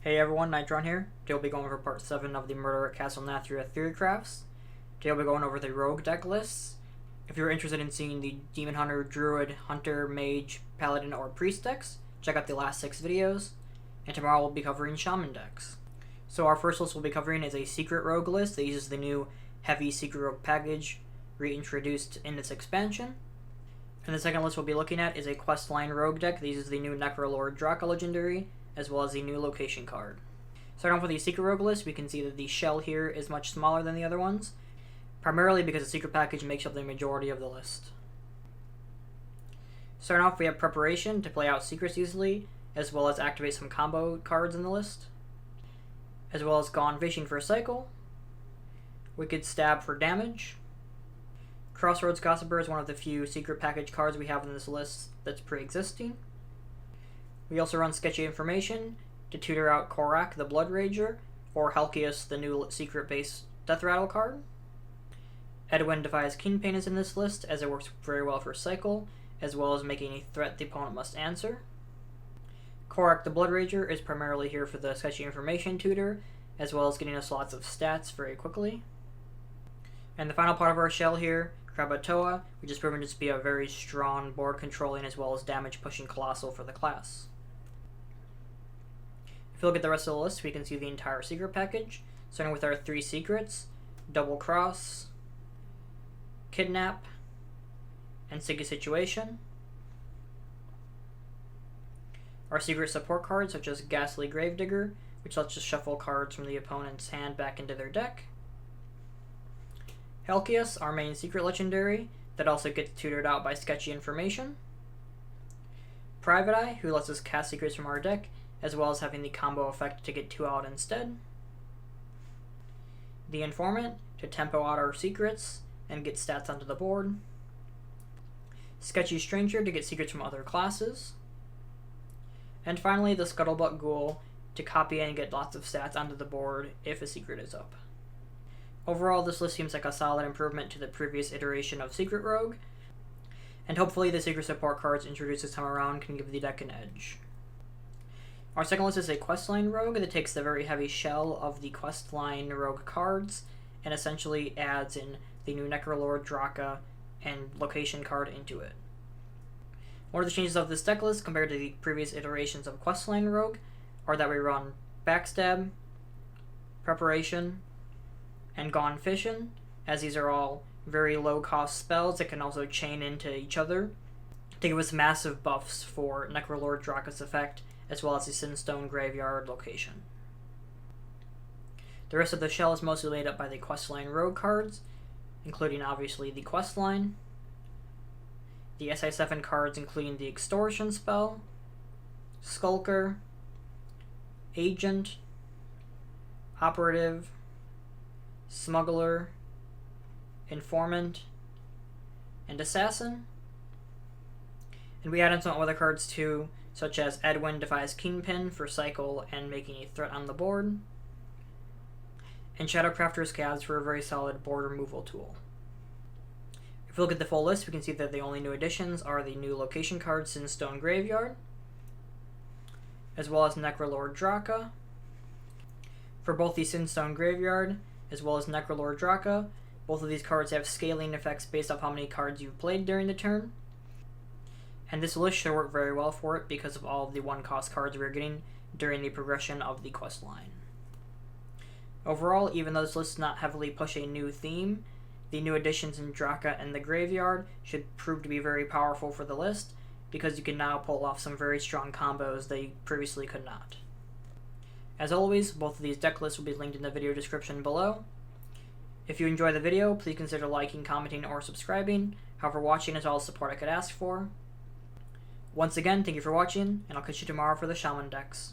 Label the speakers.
Speaker 1: Hey everyone, Nitron here. Today we'll be going over part 7 of the Murder at Caste Nathria Theorycrafts. Today we'll be going over the rogue deck lists. If you're interested in seeing the Demon Hunter, Druid, Hunter, Mage, Paladin, or Priest decks, check out the last 6 videos. And tomorrow we'll be covering Shaman decks. So our first list we'll be covering is a secret rogue list that uses the new heavy secret rogue package reintroduced in this expansion. And the second list we'll be looking at is a questline rogue deck that uses the new Necrolord Draka legendary, as well as the new location card. Starting off with the secret rogue list, we can see that the shell here is much smaller than the other ones, primarily because the secret package makes up the majority of the list. Starting off, we have preparation to play out secrets easily, as well as activate some combo cards in the list, as well as Gone Fishing for a cycle, Wicked Stab for damage. Crossroads Gossiper is one of the few secret package cards we have in this list that's pre-existing. We also run Sketchy Information to tutor out Korak the Blood Rager, or Helkias the new secret-based Death Rattle card. Edwin Defies Kingpain is in this list, as it works very well for Cycle, as well as making a threat the opponent must answer. Korak the Blood Rager is primarily here for the Sketchy Information tutor, as well as getting us lots of stats very quickly. And the final part of our shell here, Krakatoa, which is proven to be a very strong board controlling as well as damage pushing colossal for the class. If you look at the rest of the list, we can see the entire secret package, starting with our 3 secrets, Double Cross, Kidnap, and Sticky Situation. Our secret support cards, such as Ghastly Gravedigger, which lets us shuffle cards from the opponent's hand back into their deck. Helkias, our main secret legendary, that also gets tutored out by Sketchy Information. Private Eye, who lets us cast secrets from our deck, as well as having the combo effect to get 2 out instead. The Informant, to tempo out our secrets and get stats onto the board. Sketchy Stranger, to get secrets from other classes. And finally, the Scuttlebutt Ghoul, to copy and get lots of stats onto the board if a secret is up. Overall, this list seems like a solid improvement to the previous iteration of Secret Rogue, and hopefully the secret support cards introduced this time around can give the deck an edge. Our second list is a questline rogue that takes the very heavy shell of the questline rogue cards and essentially adds in the new Necrolord Draka and location card into it. One of the changes of this deck list compared to the previous iterations of questline rogue are that we run Backstab, Preparation, and Gone Fishing, as these are all very low cost spells that can also chain into each other to give us massive buffs for Necrolord Draka's effect, as well as the Sinstone Graveyard location. The rest of the shell is mostly made up by the questline rogue cards, including obviously the questline, the SI7 cards including the Extortion spell, Skulker, Agent, Operative, Smuggler, Informant, and Assassin. And we add in some other cards too, such as Edwin Defies Kingpin for cycle and making a threat on the board, and Shadowcrafter's Calves for a very solid board removal tool. If we look at the full list, we can see that the only new additions are the new location card Sinstone Graveyard, as well as Necrolord Draka. For both the Sinstone Graveyard as well as Necrolord Draka, both of these cards have scaling effects based off how many cards you've played during the turn, and this list should work very well for it because of all of the 1-cost cards we're getting during the progression of the quest line. Overall, even though this list does not heavily push a new theme, the new additions in Draka and the Graveyard should prove to be very powerful for the list, because you can now pull off some very strong combos they previously could not. As always, both of these deck lists will be linked in the video description below. If you enjoy the video, please consider liking, commenting, or subscribing. However, watching is all the support I could ask for. Once again, thank you for watching, and I'll catch you tomorrow for the Shaman decks.